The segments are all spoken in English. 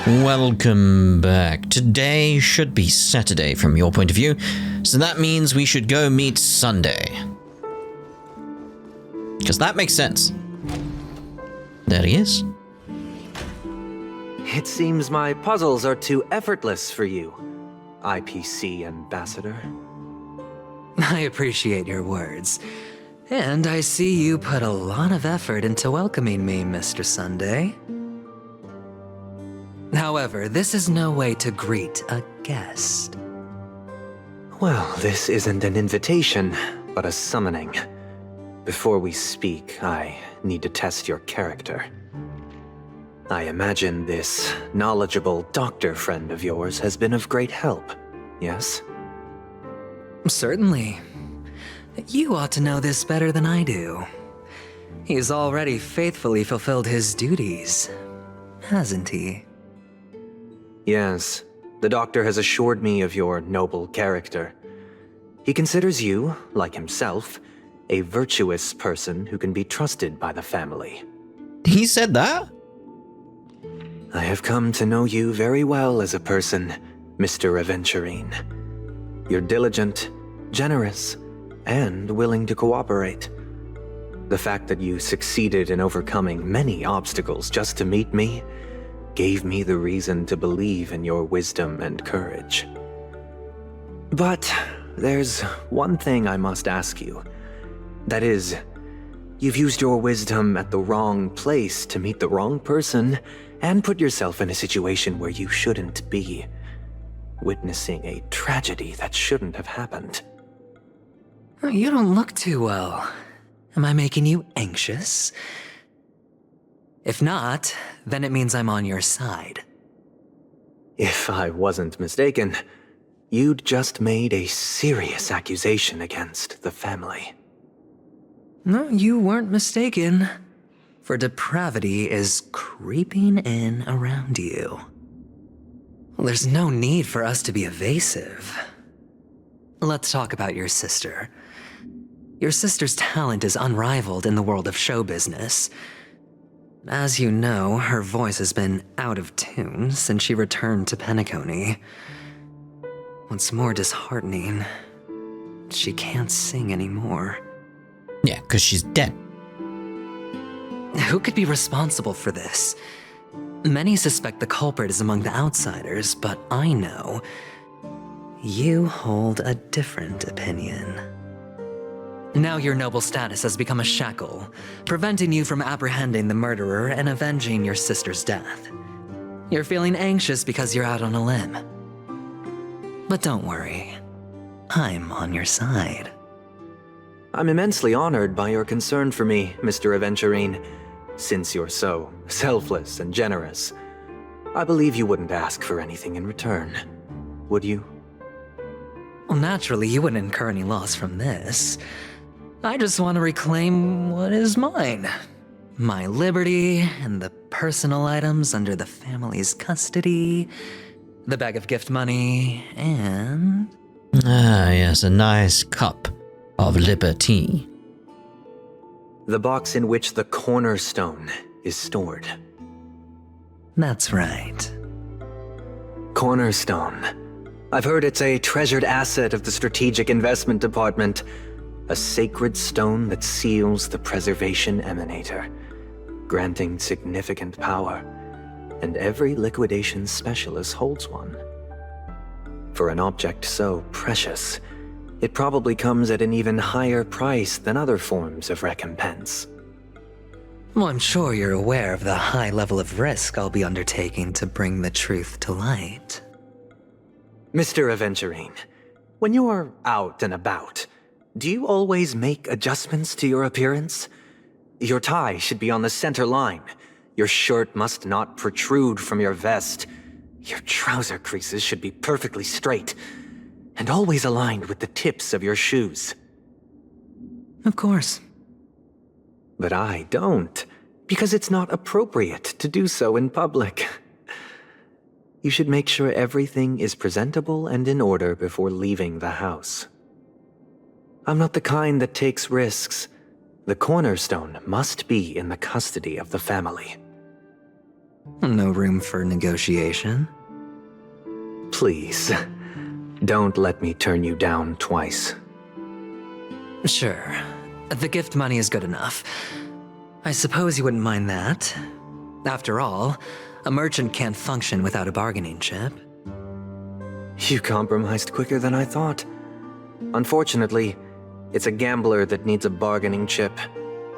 Welcome back. Today should be Saturday from your point of view, so that means we should go meet Sunday. Because that makes sense. There he is. It seems my puzzles are too effortless for you, IPC Ambassador. I appreciate your words. And I see you put a lot of effort into welcoming me, Mr. Sunday. However, this is no way to greet a guest. Well, this isn't an invitation, but a summoning. Before we speak, I need to test your character. I imagine this knowledgeable doctor friend of yours has been of great help, yes? Certainly. You ought to know this better than I do. He's already faithfully fulfilled his duties, hasn't he? Yes, the doctor has assured me of your noble character. He considers you, like himself, a virtuous person who can be trusted by the family. He said that? I have come to know you very well as a person, Mr. Aventurine. You're diligent, generous, and willing to cooperate. The fact that you succeeded in overcoming many obstacles just to meet me gave me the reason to believe in your wisdom and courage. But there's one thing I must ask you. That is, you've used your wisdom at the wrong place to meet the wrong person and put yourself in a situation where you shouldn't be, witnessing a tragedy that shouldn't have happened. You don't look too well. Am I making you anxious? If not, then it means I'm on your side. If I wasn't mistaken, you'd just made a serious accusation against the family. No, you weren't mistaken. For depravity is creeping in around you. Well, there's no need for us to be evasive. Let's talk about your sister. Your sister's talent is unrivaled in the world of show business. As you know, her voice has been out of tune since she returned to Penacony. What's more disheartening, she can't sing anymore. Yeah, because she's dead. Who could be responsible for this? Many suspect the culprit is among the outsiders, but I know you hold a different opinion. Now your noble status has become a shackle, preventing you from apprehending the murderer and avenging your sister's death. You're feeling anxious because you're out on a limb. But don't worry, I'm on your side. I'm immensely honored by your concern for me, Mr. Aventurine. Since you're so selfless and generous, I believe you wouldn't ask for anything in return, would you? Well, naturally, you wouldn't incur any loss from this. I just want to reclaim what is mine. My liberty and the personal items under the family's custody, the bag of gift money, and... Ah, yes, a nice cup of liberty. The box in which the cornerstone is stored. That's right. Cornerstone. I've heard it's a treasured asset of the Strategic Investment Department. A sacred stone that seals the Preservation Emanator, granting significant power, and every liquidation specialist holds one. For an object so precious, it probably comes at an even higher price than other forms of recompense. Well, I'm sure you're aware of the high level of risk I'll be undertaking to bring the truth to light. Mr. Aventurine, when you're out and about, do you always make adjustments to your appearance? Your tie should be on the center line. Your shirt must not protrude from your vest. Your trouser creases should be perfectly straight, and always aligned with the tips of your shoes. Of course. But I don't, because it's not appropriate to do so in public. You should make sure everything is presentable and in order before leaving the house. I'm not the kind that takes risks. The cornerstone must be in the custody of the family. No room for negotiation. Please, don't let me turn you down twice. Sure. The gift money is good enough. I suppose you wouldn't mind that. After all, a merchant can't function without a bargaining chip. You compromised quicker than I thought. Unfortunately, it's a gambler that needs a bargaining chip,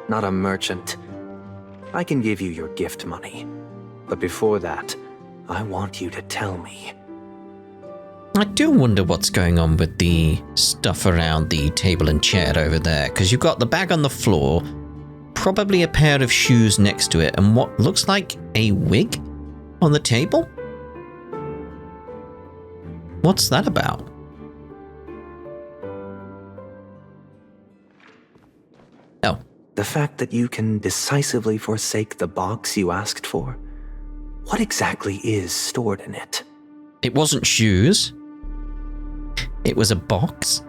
not a merchant. I can give you your gift money, but before that, I want you to tell me. I do wonder what's going on with the stuff around the table and chair over there, because you've got the bag on the floor, probably a pair of shoes next to it, and what looks like a wig on the table? What's that about? Oh. The fact that you can decisively forsake the box you asked for? What exactly is stored in it? It wasn't shoes. It was a box.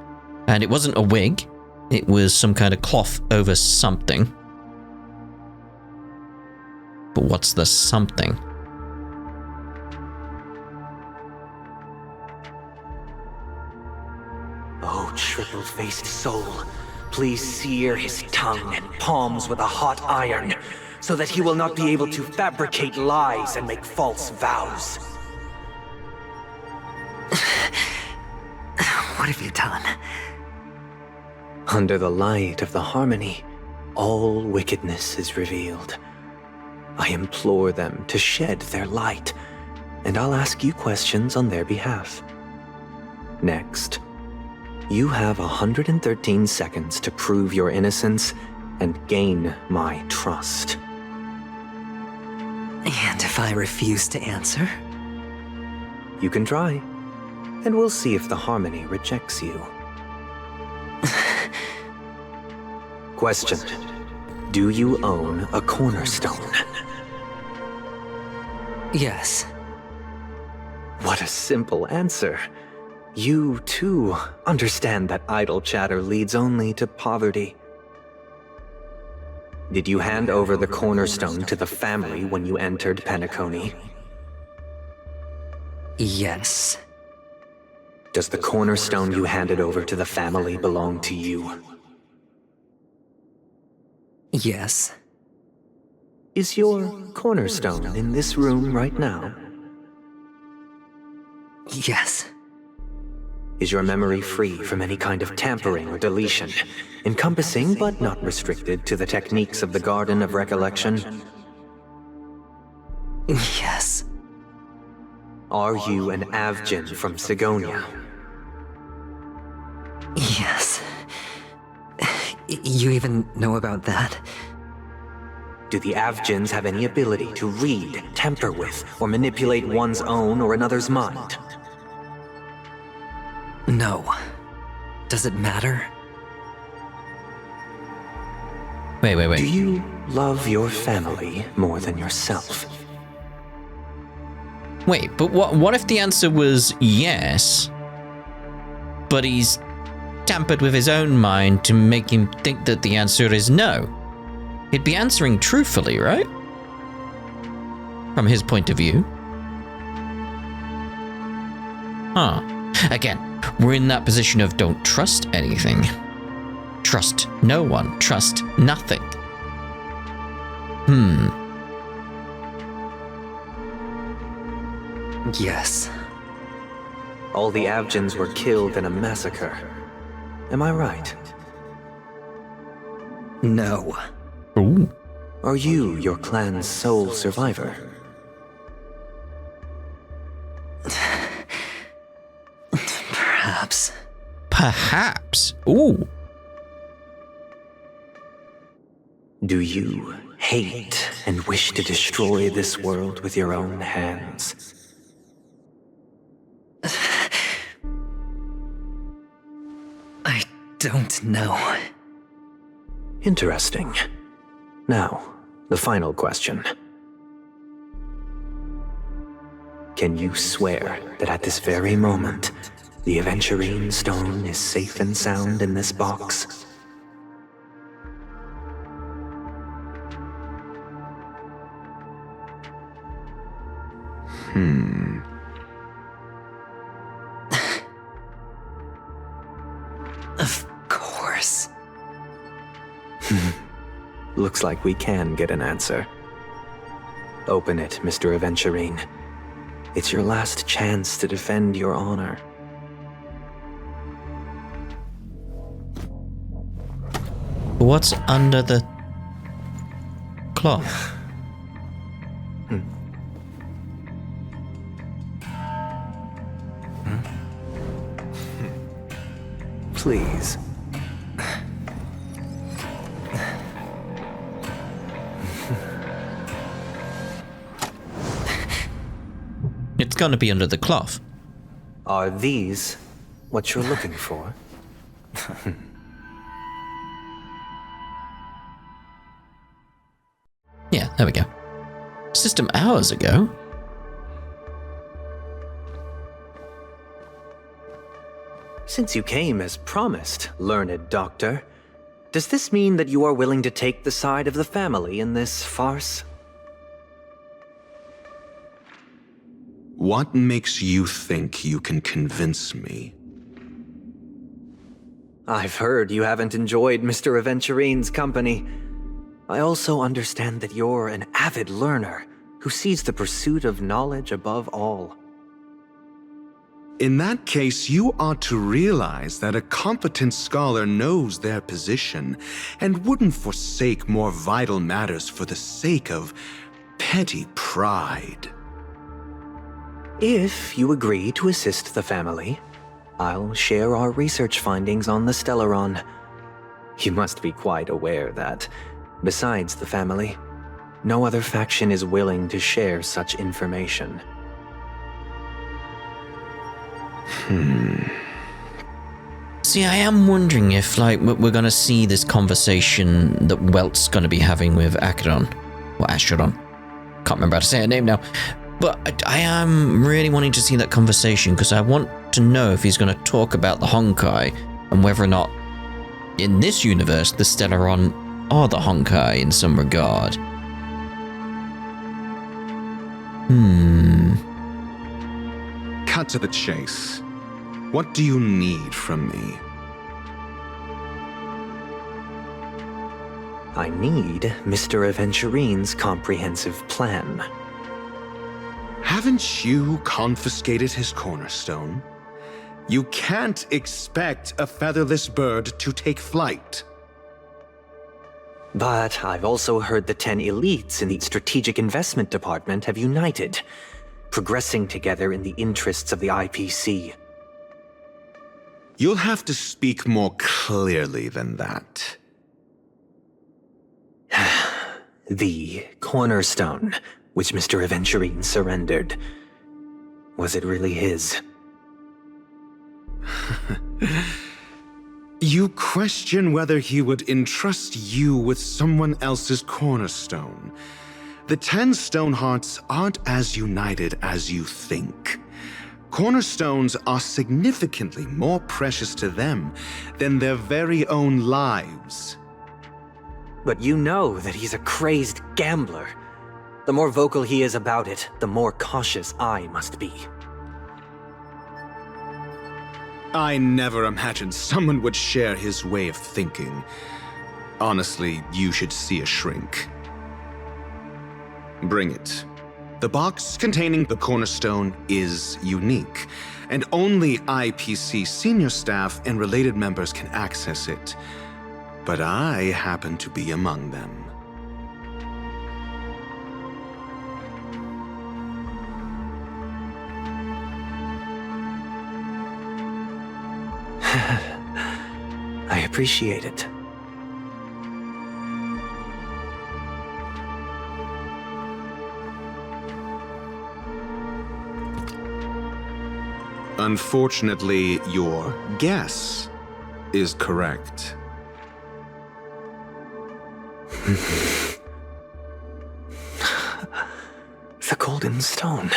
And it wasn't a wig. It was some kind of cloth over something. But what's the something? Oh, triple-faced soul, please sear his tongue and palms with a hot iron, so that he will not be able to fabricate lies and make false vows. What have you done? Under the light of the harmony, all wickedness is revealed. I implore them to shed their light, and I'll ask you questions on their behalf. Next, you have 113 seconds to prove your innocence and gain my trust. And if I refuse to answer? You can try, and we'll see if the harmony rejects you. Question: do you own a cornerstone? Yes. What a simple answer. You, too, understand that idle chatter leads only to poverty. Did you hand over the cornerstone to the family when you entered Penacony? Yes. Does the cornerstone you handed over to the family belong to you? Yes. Is your cornerstone in this room right now? Yes. Is your memory free from any kind of tampering or deletion, encompassing but not restricted to the techniques of the Garden of Recollection? Yes. Are you an Avgin from Sigonia? Yes. You even know about that? Do the Avgins have any ability to read, tamper with, or manipulate one's own or another's mind? No. Does it matter? Wait. Do you love your family more than yourself? Wait, but what if the answer was yes, but he's tampered with his own mind to make him think that the answer is no? He'd be answering truthfully, right? From his point of view. Huh. Again, we're in that position of don't trust anything. Trust no one. Trust nothing. Yes. All the Avgins were killed in a massacre. Am I right? No. Ooh. Are you your clan's sole survivor? Perhaps. Perhaps. Ooh. Do you hate and wish to destroy this world with your own hands? I don't know. Interesting. Now, the final question. Can you swear that at this very moment, the Aventurine stone is safe and sound in this box? Of course. Looks like we can get an answer. Open it, Mr. Aventurine. It's your last chance to defend your honor. What's under the cloth? Please. It's gonna be under the cloth. Are these what you're looking for? Yeah, there we go. System hours ago. Since you came as promised, learned doctor, does this mean that you are willing to take the side of the family in this farce? What makes you think you can convince me? I've heard you haven't enjoyed Mr. Aventurine's company. I also understand that you're an avid learner who sees the pursuit of knowledge above all. In that case, you ought to realize that a competent scholar knows their position and wouldn't forsake more vital matters for the sake of petty pride. If you agree to assist the family, I'll share our research findings on the Stellaron. You must be quite aware that, besides the family, no other faction is willing to share such information. See, I am wondering if, like, we're gonna see this conversation that Welt's gonna be having with Acheron. Or Acheron. Can't remember how to say her name now. But I am really wanting to see that conversation because I want to know if he's gonna talk about the Honkai and whether or not, in this universe, the Stellaron are the Honkai in some regard. Cut to the chase. What do you need from me? I need Mr. Aventurine's comprehensive plan. Haven't you confiscated his cornerstone? You can't expect a featherless bird to take flight. But I've also heard the 10 elites in the Strategic Investment Department have united, progressing together in the interests of the IPC. You'll have to speak more clearly than that. The cornerstone, which Mr. Aventurine surrendered. Was it really his? You question whether he would entrust you with someone else's cornerstone. The 10 Stonehearts aren't as united as you think. Cornerstones are significantly more precious to them than their very own lives. But you know that he's a crazed gambler. The more vocal he is about it, the more cautious I must be. I never imagined someone would share his way of thinking. Honestly, you should see a shrink. Bring it. The box containing the cornerstone is unique, and only IPC senior staff and related members can access it. But I happen to be among them. I appreciate it. Unfortunately, your guess is correct. The golden stone.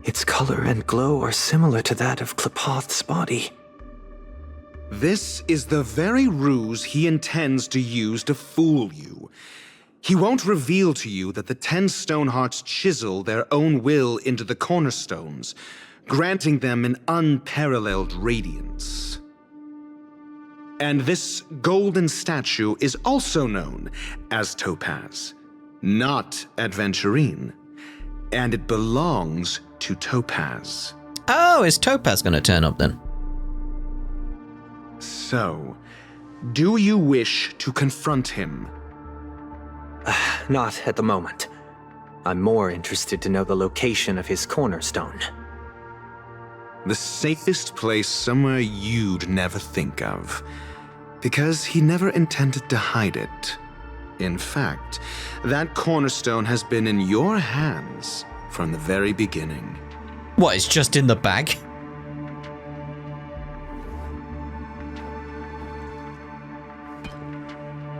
Its color and glow are similar to that of Klepoth's body. This is the very ruse he intends to use to fool you. He won't reveal to you that the 10 stone hearts chisel their own will into the cornerstones, granting them an unparalleled radiance. And this golden statue is also known as Topaz, not Aventurine, and it belongs to Topaz. Oh, is Topaz going to turn up then? So, do you wish to confront him? Not at the moment. I'm more interested to know the location of his cornerstone. The safest place somewhere you'd never think of, because he never intended to hide it. In fact, that cornerstone has been in your hands from the very beginning. What, it's just in the bag?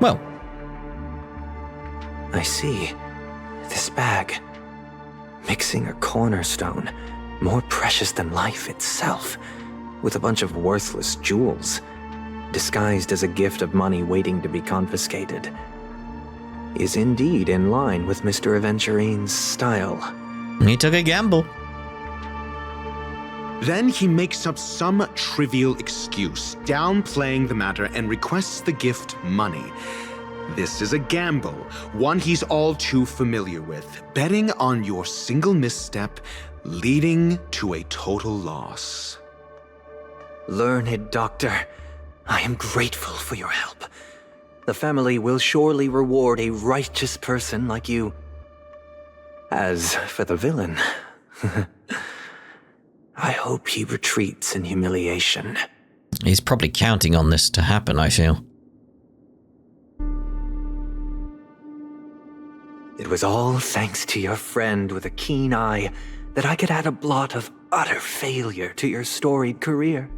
Well, I see. This bag. Mixing a cornerstone, more precious than life itself, with a bunch of worthless jewels, disguised as a gift of money waiting to be confiscated, is indeed in line with Mr. Aventurine's style. he took a gamble. Then he makes up some trivial excuse, downplaying the matter, and requests the gift money. This is a gamble, one he's all too familiar with, betting on your single misstep, leading to a total loss. Learned doctor, I am grateful for your help. The family will surely reward a righteous person like you. As for the villain, I hope he retreats in humiliation. He's probably counting on this to happen, I feel. It was all thanks to your friend with a keen eye that I could add a blot of utter failure to your storied career.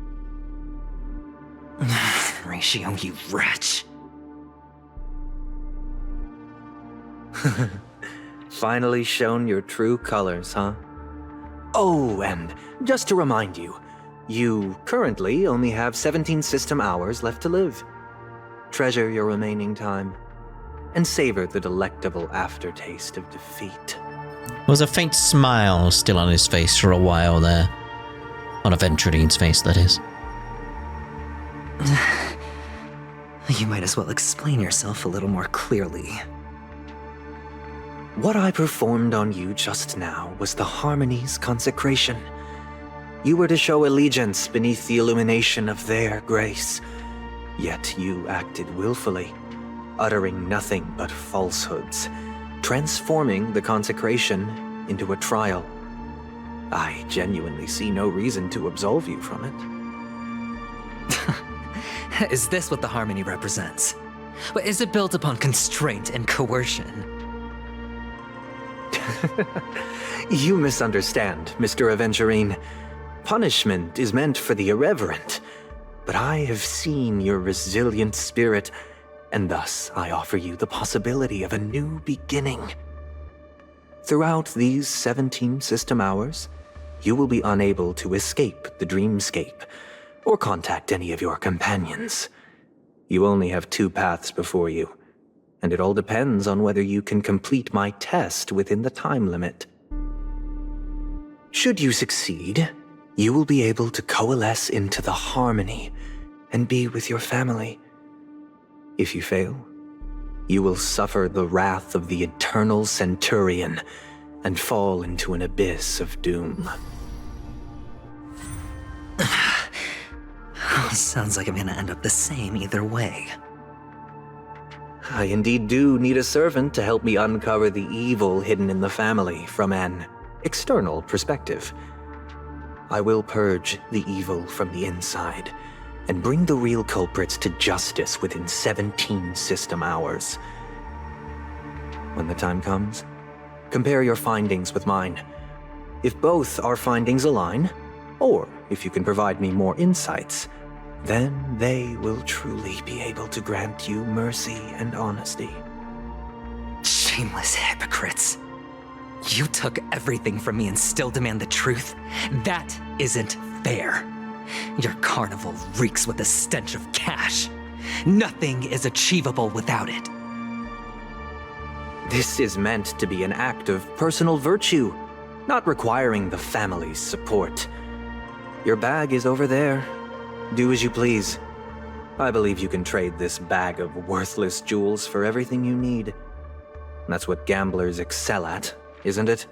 Ratio, you wretch. Finally shown your true colors, huh? Oh, and just to remind you, you currently only have 17 system hours left to live. Treasure your remaining time, and savor the delectable aftertaste of defeat. There was a faint smile still on his face for a while there. On Aventurine's face, that is. You might as well explain yourself a little more clearly. What I performed on you just now was the Harmony's consecration. You were to show allegiance beneath the illumination of their grace, yet you acted willfully, uttering nothing but falsehoods, transforming the consecration into a trial. I genuinely see no reason to absolve you from it. Is this what the Harmony represents? But is it built upon constraint and coercion? You misunderstand, Mr. Aventurine. Punishment is meant for the irreverent, but I have seen your resilient spirit, and thus I offer you the possibility of a new beginning. Throughout these 17 system hours, you will be unable to escape the dreamscape or contact any of your companions. You only have 2 paths before you, and it all depends on whether you can complete my test within the time limit. Should you succeed, you will be able to coalesce into the Harmony and be with your family. If you fail, you will suffer the wrath of the eternal Centurion and fall into an abyss of doom. Sounds like I'm gonna end up the same either way. I indeed do need a servant to help me uncover the evil hidden in the family from an external perspective. I will purge the evil from the inside and bring the real culprits to justice within 17 system hours. When the time comes, compare your findings with mine. If both our findings align, or if you can provide me more insights, then they will truly be able to grant you mercy and honesty. Shameless hypocrites. You took everything from me and still demand the truth? That isn't fair. Your carnival reeks with the stench of cash. Nothing is achievable without it. This is meant to be an act of personal virtue, not requiring the family's support. Your bag is over there. Do as you please. I believe you can trade this bag of worthless jewels for everything you need. That's what gamblers excel at, isn't it?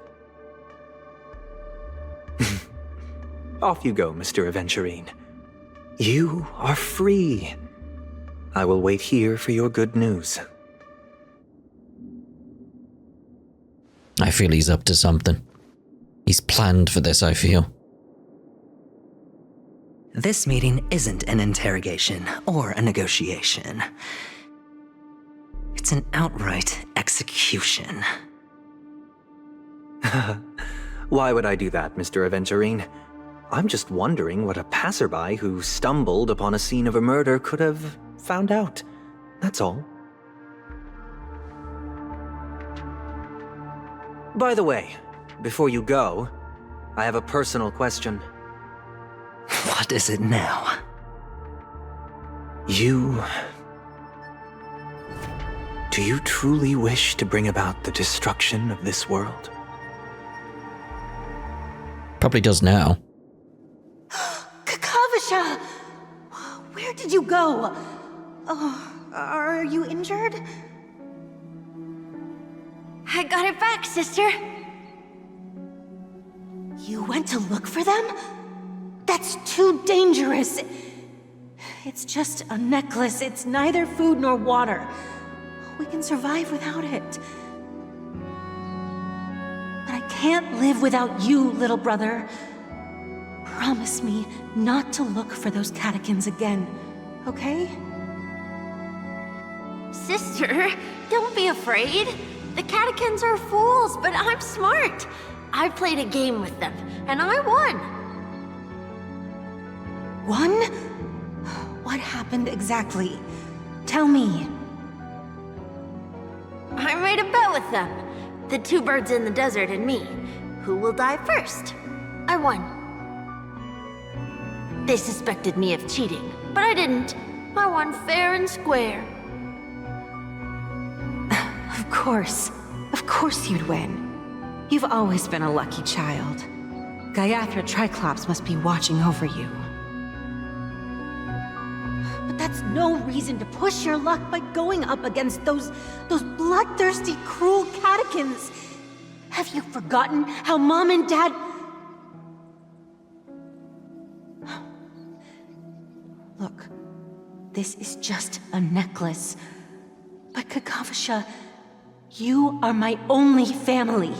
Off you go, Mr. Aventurine. You are free. I will wait here for your good news. I feel he's up to something. He's planned for this, I feel. This meeting isn't an interrogation or a negotiation. It's an outright execution. Why would I do that, Mr. Aventurine? I'm just wondering what a passerby who stumbled upon a scene of a murder could have found out. That's all. By the way, before you go, I have a personal question. What is it now? Do you truly wish to bring about the destruction of this world? Probably does now. Kakavasha! Where did you go? Oh, are you injured? I got it back, sister. You went to look for them? That's too dangerous. It's just a necklace. It's neither food nor water. We can survive without it. But I can't live without you, little brother. Promise me not to look for those catechins again, okay? Sister, don't be afraid. The catechins are fools, but I'm smart. I played a game with them, and I won. Won? What happened exactly? Tell me. I made a bet with them. The two birds in the desert and me. Who will die first? I won. They suspected me of cheating, but I didn't. I won fair and square. Of course you'd win. You've always been a lucky child. Gaiathra Triclops must be watching over you. But that's no reason to push your luck by going up against those bloodthirsty, cruel catechins. Have you forgotten how Mom and Dad... Look, this is just a necklace. But Kakavasha, you are my only family.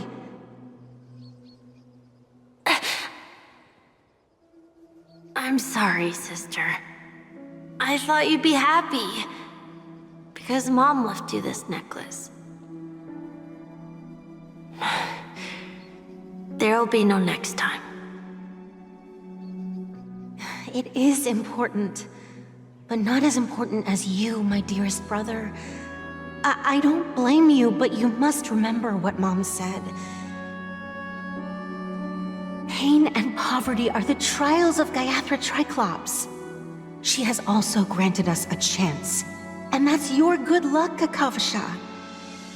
I'm sorry, sister. I thought you'd be happy. Because Mom left you this necklace. There'll be no next time. It is important, but not as important as you, my dearest brother. I don't blame you, but you must remember what Mom said. Pain and poverty are the trials of Gaiathra Triclops. She has also granted us a chance, and that's your good luck, Kakavasha.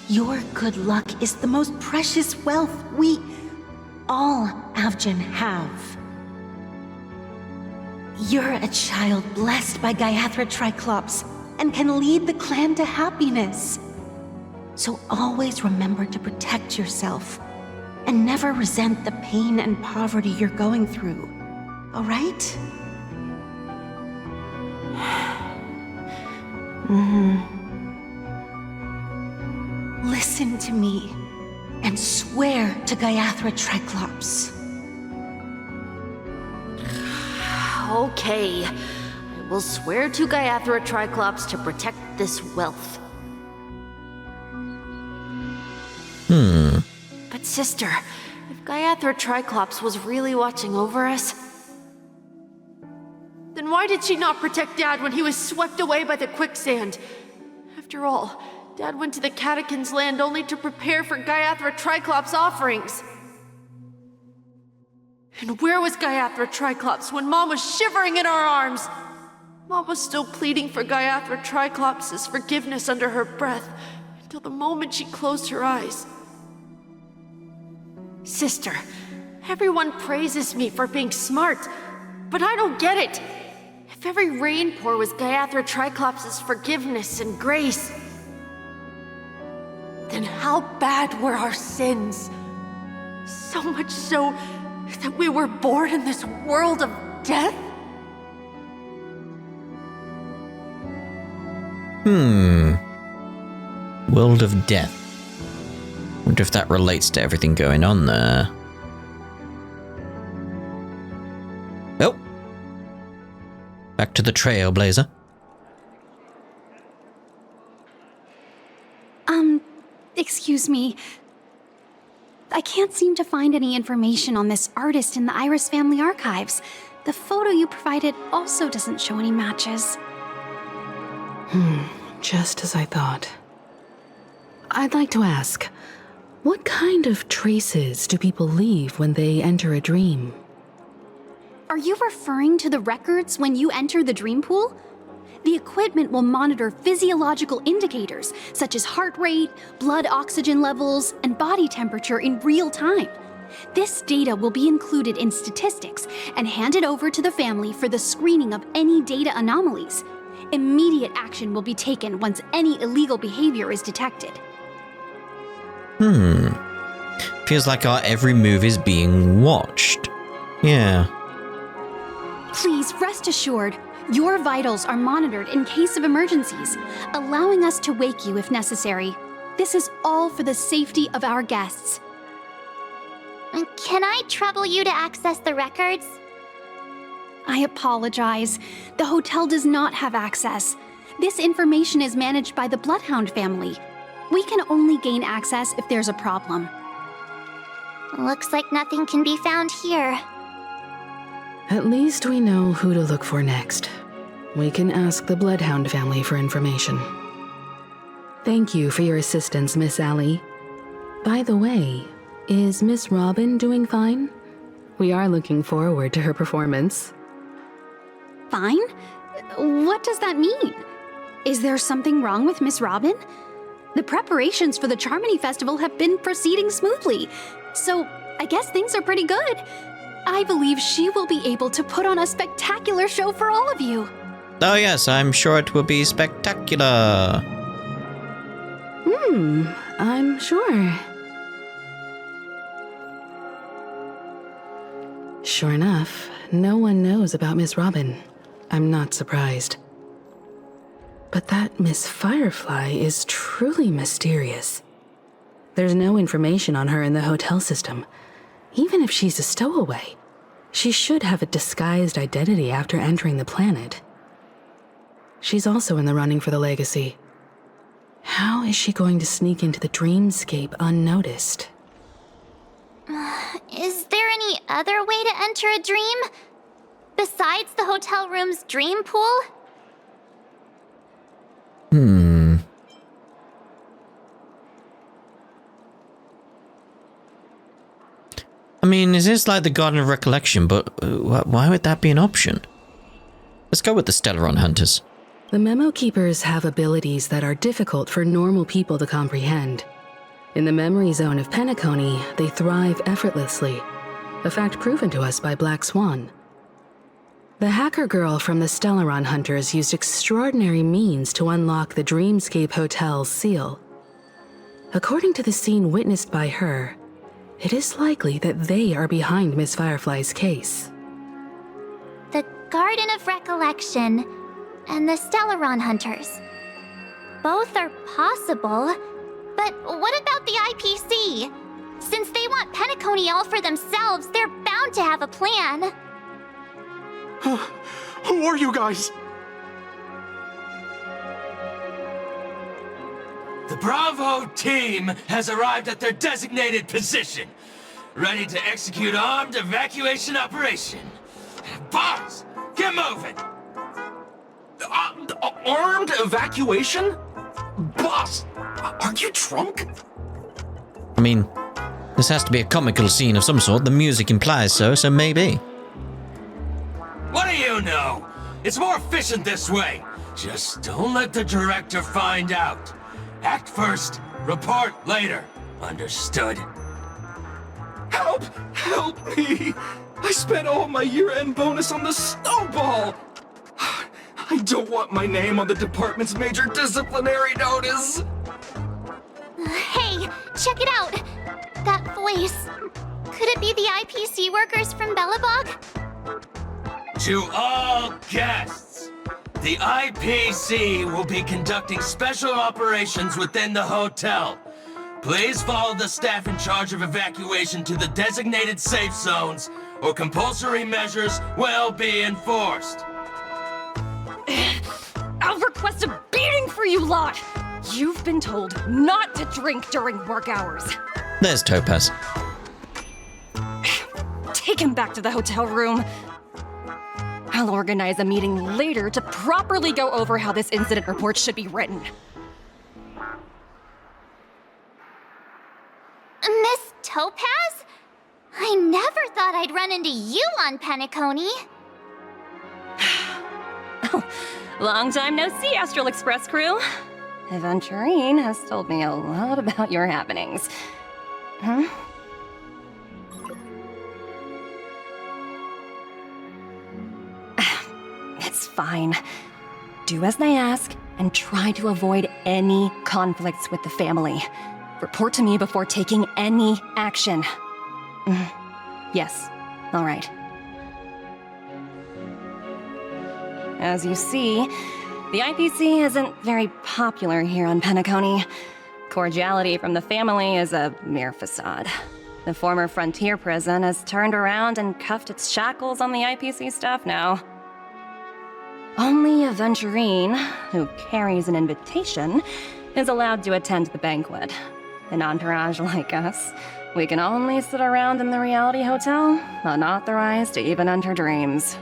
Your good luck is the most precious wealth we, all Avgin, have. You're a child blessed by Gaiathra Triclops and can lead the clan to happiness. So always remember to protect yourself and never resent the pain and poverty you're going through, all right? Listen to me and swear to Gaiathra Triclops. Okay. I will swear to Gaiathra Triclops to protect this wealth. But sister, if Gaiathra Triclops was really watching over us, then why did she not protect Dad when he was swept away by the quicksand? After all, Dad went to the Catechins' land only to prepare for Gaiathra Triclops' offerings. And where was Gaiathra Triclops when Mom was shivering in our arms? Mom was still pleading for Gaiathra Triclops' forgiveness under her breath, till the moment she closed her eyes. Sister, everyone praises me for being smart, but I don't get it. If every rain pour was Gaiathra Triclops' forgiveness and grace, then how bad were our sins? So much so that we were born in this world of death? World of Death. Wonder if that relates to everything going on there. Oh. Back to the Trailblazer. Excuse me. I can't seem to find any information on this artist in the Iris family archives. The photo you provided also doesn't show any matches. Just as I thought. I'd like to ask, what kind of traces do people leave when they enter a dream? Are you referring to the records when you enter the dream pool? The equipment will monitor physiological indicators such as heart rate, blood oxygen levels, and body temperature in real time. This data will be included in statistics and handed over to the family for the screening of any data anomalies. Immediate action will be taken once any illegal behavior is detected. Feels like our every move is being watched. Yeah. Please rest assured, your vitals are monitored in case of emergencies, allowing us to wake you if necessary. This is all for the safety of our guests. Can I trouble you to access the records? I apologize. The hotel does not have access. This information is managed by the Bloodhound family. We can only gain access if there's a problem. Looks like nothing can be found here. At least we know who to look for next. We can ask the Bloodhound family for information. Thank you for your assistance, Miss Allie. By the way, is Miss Robin doing fine? We are looking forward to her performance. Fine? What does that mean? Is there something wrong with Miss Robin? The preparations for the Charmony Festival have been proceeding smoothly, so I guess things are pretty good. I believe she will be able to put on a spectacular show for all of you. Oh yes, I'm sure it will be spectacular. I'm sure. Sure enough, no one knows about Miss Robin. I'm not surprised. But that Miss Firefly is truly mysterious. There's no information on her in the hotel system. Even if she's a stowaway, she should have a disguised identity after entering the planet. She's also in the running for the legacy. How is she going to sneak into the dreamscape unnoticed? Is there any other way to enter a dream? Besides the hotel room's dream pool? I mean, is this like the Garden of Recollection, but why would that be an option? Let's go with the Stellaron Hunters. The Memo Keepers have abilities that are difficult for normal people to comprehend. In the memory zone of Penacony, they thrive effortlessly, a fact proven to us by Black Swan. The hacker girl from the Stellaron Hunters used extraordinary means to unlock the Dreamscape Hotel's seal. According to the scene witnessed by her, it is likely that they are behind Miss Firefly's case. The Garden of Recollection and the Stellaron Hunters. Both are possible, but what about the IPC? Since they want Penacony all for themselves, they're bound to have a plan. Who are you guys? The Bravo team has arrived at their designated position, ready to execute armed evacuation operation. Boss, get moving! Armed evacuation? Boss, are you drunk? I mean, this has to be a comical scene of some sort. The music implies so maybe. What do you know? It's more efficient this way. Just don't let the director find out. Act first, report later. Understood? Help! Help me! I spent all my year-end bonus on the snowball! I don't want my name on the department's major disciplinary notice! Hey, check it out! That voice. Could it be the IPC workers from Belobog? To all guests, the IPC will be conducting special operations within the hotel. Please follow the staff in charge of evacuation to the designated safe zones, or compulsory measures will be enforced. I'll request a beating for you lot! You've been told not to drink during work hours. There's Topaz. Take him back to the hotel room. I'll organize a meeting later to properly go over how this incident report should be written. Miss Topaz? I never thought I'd run into you on Penacony. Long time no see, Astral Express crew. Aventurine has told me a lot about your happenings. Huh? It's fine. Do as they ask, and try to avoid any conflicts with the family. Report to me before taking any action. Yes, all right. As you see, the IPC isn't very popular here on Penacony. Cordiality from the family is a mere facade. The former frontier prison has turned around and cuffed its shackles on the IPC staff now. Only Aventurine, who carries an invitation, is allowed to attend the banquet. An entourage like us, we can only sit around in the reality hotel, unauthorized to even enter dreams.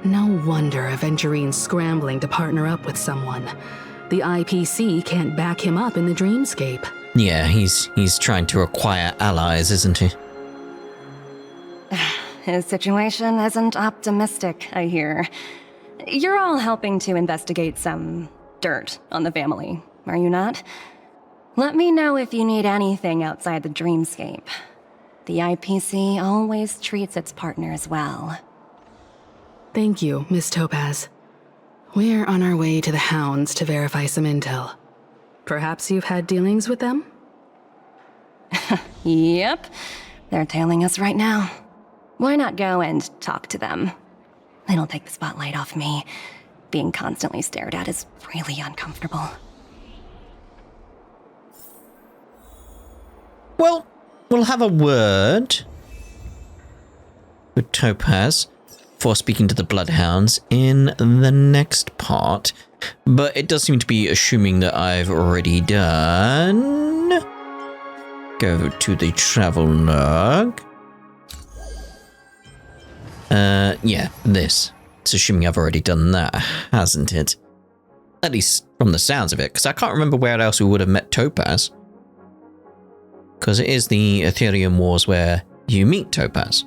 No wonder Aventurine's scrambling to partner up with someone. The IPC can't back him up in the dreamscape. Yeah, he's trying to acquire allies, isn't he? His situation isn't optimistic, I hear. You're all helping to investigate some dirt on the family, are you not? Let me know if you need anything outside the dreamscape. The IPC always treats its partners well. Thank you, Miss Topaz. We're on our way to the Hounds to verify some intel. Perhaps you've had dealings with them? Yep. They're tailing us right now. Why not go and talk to them? It'll take the spotlight off me. Being constantly stared at is really uncomfortable. Well, we'll have a word with Topaz for speaking to the Bloodhounds in the next part, but it does seem to be assuming that I've already done. Go to the travel log. Yeah, this. It's assuming I've already done that, hasn't it? At least from the sounds of it, because I can't remember where else we would have met Topaz. Because it is the Ethereum Wars where you meet Topaz.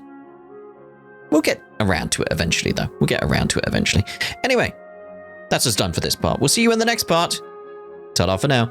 We'll get around to it eventually, though. We'll get around to it eventually. Anyway, that's us done for this part. We'll see you in the next part. Ta-da for now.